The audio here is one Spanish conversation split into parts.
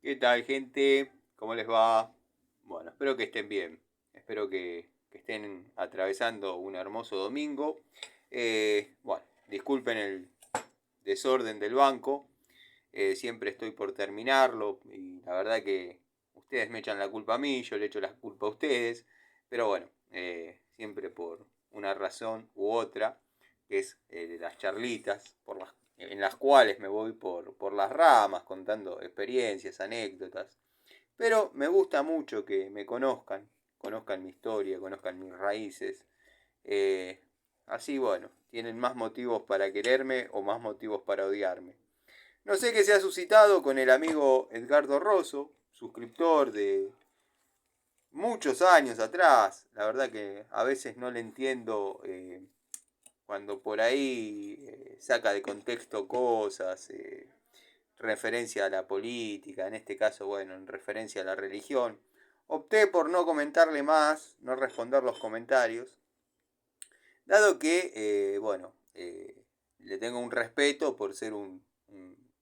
¿Qué tal, gente? ¿Cómo les va? Bueno, espero que estén bien. Espero que estén atravesando un hermoso domingo. Bueno, disculpen el desorden del banco. Siempre estoy por terminarlo y la verdad que ustedes me echan la culpa a mí, yo le echo la culpa a ustedes. Pero bueno, siempre por una razón u otra, que es las charlitas, en las cuales me voy por las ramas contando experiencias, anécdotas. Pero me gusta mucho que me conozcan mi historia, conozcan mis raíces. Eh, Así, bueno, tienen más motivos para quererme o más motivos para odiarme. No sé qué se ha suscitado con el amigo Edgardo Rosso, suscriptor de muchos años atrás. La verdad que a veces no le entiendo cuando por ahí saca de contexto cosas, referencia a la política, en este caso, bueno, en referencia a la religión. Opté por no comentarle más, no responder los comentarios, dado que, bueno, le tengo un respeto por ser un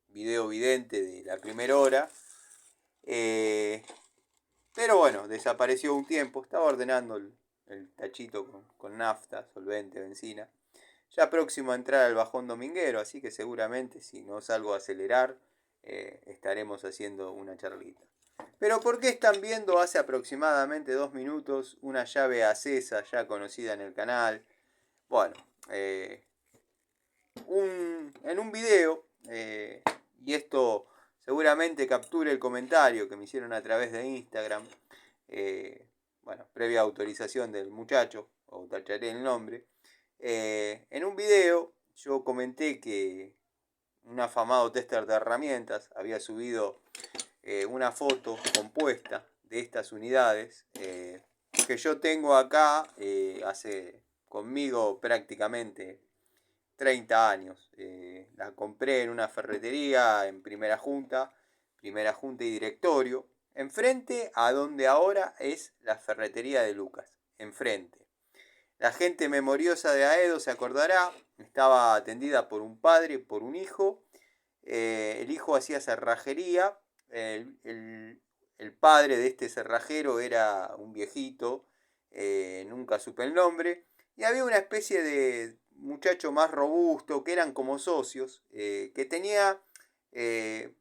video vidente de la primera hora. Eh, pero bueno, desapareció un tiempo, estaba ordenando el tachito con nafta, solvente, benzina. Ya próximo a entrar al bajón dominguero, así que seguramente si no salgo a acelerar, estaremos haciendo una charlita. Pero ¿por qué están viendo hace aproximadamente 2 minutos una llave acesa ya conocida en el canal? Bueno, eh, en un video, y esto seguramente capture el comentario que me hicieron a través de Instagram, eh, bueno, previa autorización del muchacho, o tacharé el nombre, en un video yo comenté que un afamado tester de herramientas había subido una foto compuesta de estas unidades que yo tengo acá hace conmigo prácticamente 30 años. La compré en una ferretería en primera junta y directorio, enfrente a donde ahora es la ferretería de Lucas, enfrente. La gente memoriosa de Aedo se acordará, estaba atendida por un padre, por un hijo. El hijo hacía cerrajería, el padre de este cerrajero era un viejito, nunca supe el nombre, y había una especie de muchacho más robusto, que eran como socios, que tenía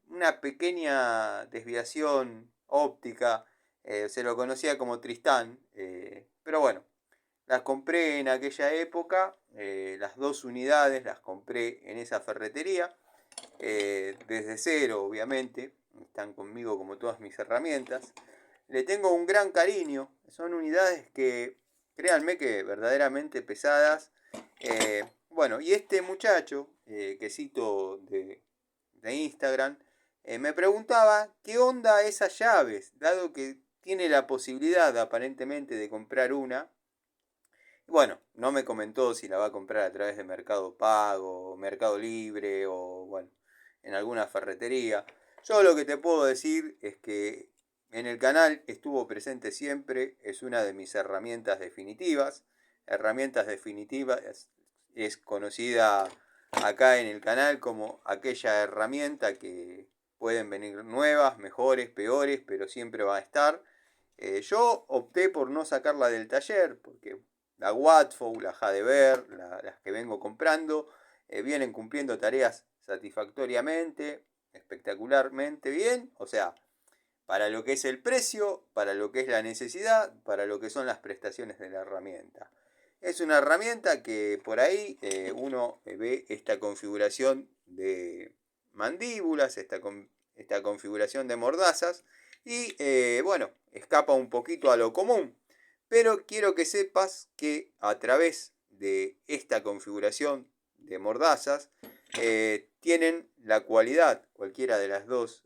una pequeña desviación óptica, se lo conocía como Tristán, pero bueno, las compré en aquella época, las dos unidades las compré en esa ferretería, desde cero obviamente, están conmigo como todas mis herramientas. Le tengo un gran cariño, son unidades que, créanme que verdaderamente pesadas. Bueno, y este muchacho, que cito de Instagram, me preguntaba qué onda esas llaves, dado que tiene la posibilidad aparentemente de comprar una. Bueno, no me comentó si la va a comprar a través de Mercado Pago, Mercado Libre o, bueno, en alguna ferretería. Yo lo que te puedo decir es que en el canal estuvo presente siempre, es una de mis herramientas definitivas. Herramientas definitivas es conocida acá en el canal como aquella herramienta que pueden venir nuevas, mejores, peores, pero siempre va a estar. Yo opté por no sacarla del taller porque la Watford, la Jadever, las que vengo comprando, vienen cumpliendo tareas satisfactoriamente, espectacularmente bien. O sea, para lo que es el precio, para lo que es la necesidad, para lo que son las prestaciones de la herramienta. Es una herramienta que por ahí uno ve esta configuración de mandíbulas, esta configuración de mordazas y bueno, escapa un poquito a lo común. Pero quiero que sepas que a través de esta configuración de mordazas tienen la cualidad, cualquiera de las dos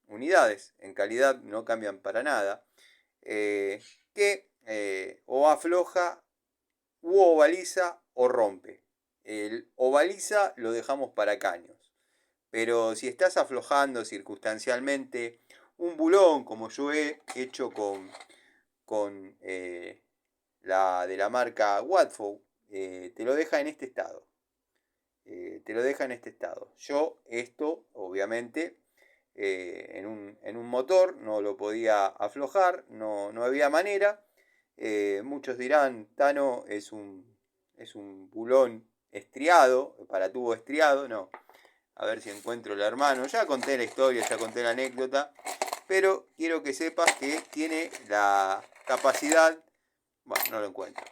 unidades, en calidad no cambian para nada, que o afloja u ovaliza o rompe. El ovaliza lo dejamos para caños, pero si estás aflojando circunstancialmente un bulón, como yo he hecho con la de la marca Watford, te lo deja en este estado. Te lo deja en este estado. Yo esto, obviamente, en un motor, no lo podía aflojar, no había manera. Muchos dirán, Tano es un bulón estriado, para tubo estriado, no. A ver si encuentro el hermano. Ya conté la historia, ya conté la anécdota, pero quiero que sepas que tiene la capacidad. Bueno, no lo encuentro.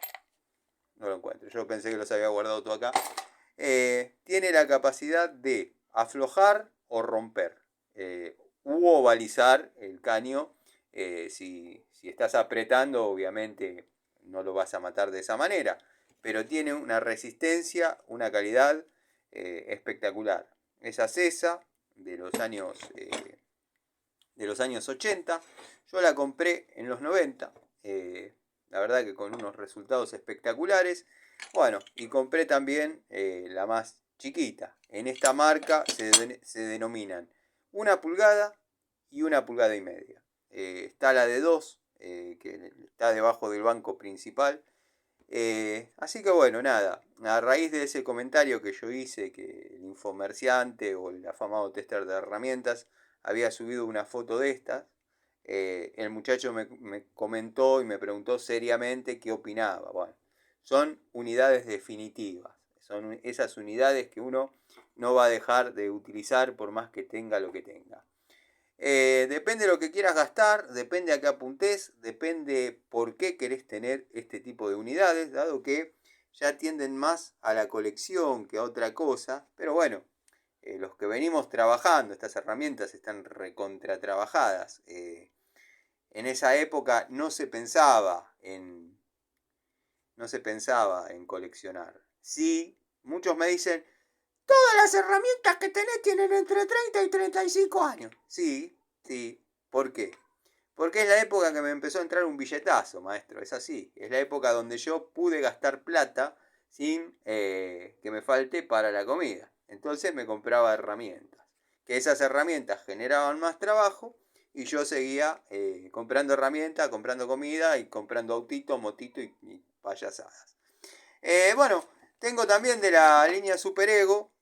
No lo encuentro. Yo pensé que los había guardado todo acá. Tiene la capacidad de aflojar o romper. U ovalizar el caño. Si estás apretando, obviamente no lo vas a matar de esa manera. Pero tiene una resistencia, una calidad espectacular. Esa Cesa de los años 80. Yo la compré en los 90. La verdad que con unos resultados espectaculares. Bueno, y compré también la más chiquita. En esta marca se denominan 1 pulgada y 1 pulgada y media. Está la de 2, que está debajo del banco principal. Así que bueno, nada, a raíz de ese comentario que yo hice, que el infomerciante o el afamado tester de herramientas había subido una foto de estas, el muchacho me comentó y me preguntó seriamente qué opinaba. Bueno, son unidades definitivas, son esas unidades que uno no va a dejar de utilizar por más que tenga lo que tenga. Depende de lo que quieras gastar, depende a qué apuntes, depende por qué querés tener este tipo de unidades, dado que ya tienden más a la colección que a otra cosa. Pero bueno, los que venimos trabajando, estas herramientas están recontra trabajadas. En esa época no se pensaba en coleccionar. Sí, muchos me dicen, todas las herramientas que tenés tienen entre 30 y 35 años. Sí, ¿por qué? Porque es la época que me empezó a entrar un billetazo, maestro, es así. Es la época donde yo pude gastar plata sin que me falte para la comida. Entonces me compraba herramientas. Que esas herramientas generaban más trabajo y yo seguía comprando herramientas, comprando comida y comprando autito, motito y payasadas. Bueno, tengo también de la línea Superego,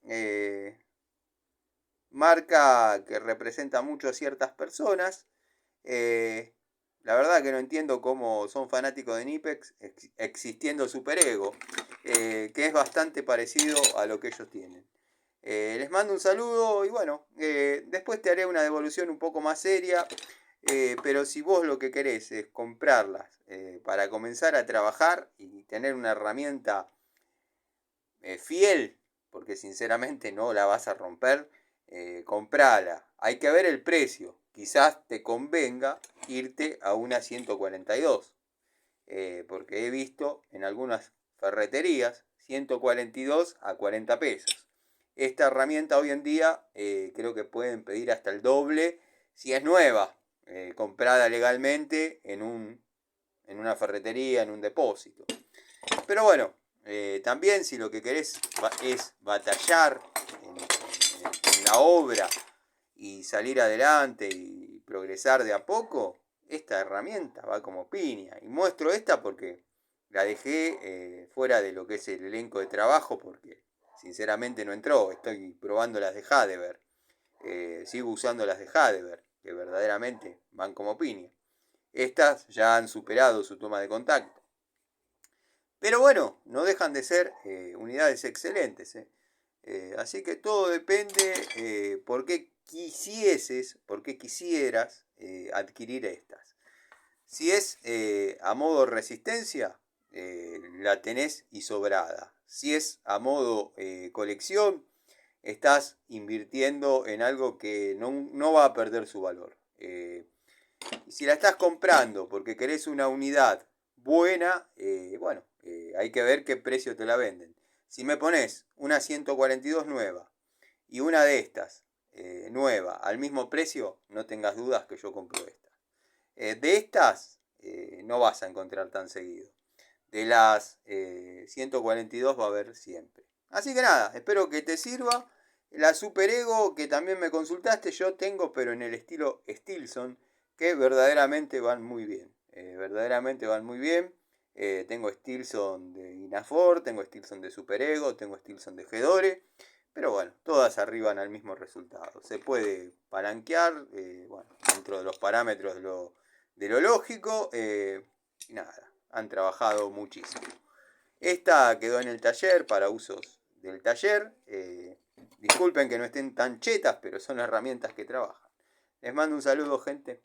marca que representa mucho a ciertas personas. La verdad que no entiendo cómo son fanáticos de Nipex existiendo Superego, que es bastante parecido a lo que ellos tienen. Les mando un saludo y bueno, después te haré una devolución un poco más seria, pero si vos lo que querés es comprarlas para comenzar a trabajar y tener una herramienta fiel, porque sinceramente no la vas a romper, comprala. Hay que ver el precio. Quizás te convenga irte a una 142. Porque he visto en algunas ferreterías 142 a 40 pesos. Esta herramienta hoy en día creo que pueden pedir hasta el doble si es nueva, comprada legalmente en una ferretería, en un depósito. Pero bueno, también si lo que querés es batallar en la obra y salir adelante y progresar de a poco, esta herramienta va como piña. Y muestro esta porque la dejé fuera de lo que es el elenco de trabajo porque sinceramente no entró. Estoy probando las de Hadever. Sigo usando las de Hadever, que verdaderamente van como piña. Estas ya han superado su toma de contacto. Pero bueno, no dejan de ser unidades excelentes. Así que todo depende por qué quisieras adquirir estas. Si es a modo resistencia, la tenés y sobrada. Si es a modo colección, estás invirtiendo en algo que no va a perder su valor. Si la estás comprando porque querés una unidad buena, bueno, hay que ver qué precio te la venden. Si me pones una 142 nueva y una de estas nueva al mismo precio, no tengas dudas que yo compro esta. De estas no vas a encontrar tan seguido. De las 142 va a haber siempre. Así que nada, espero que te sirva. La Superego que también me consultaste, yo tengo, pero en el estilo Stilson, que verdaderamente van muy bien. Tengo Stilson de Inafor, tengo Stilson de Superego, tengo Stilson de Fedore, Pero bueno, todas arriban al mismo resultado. Se puede palanquear, bueno, dentro de los parámetros de lo lógico, y nada, han trabajado muchísimo. Esta quedó en el taller para usos del taller. Disculpen que no estén tan chetas, pero son herramientas que trabajan. Les mando un saludo, gente.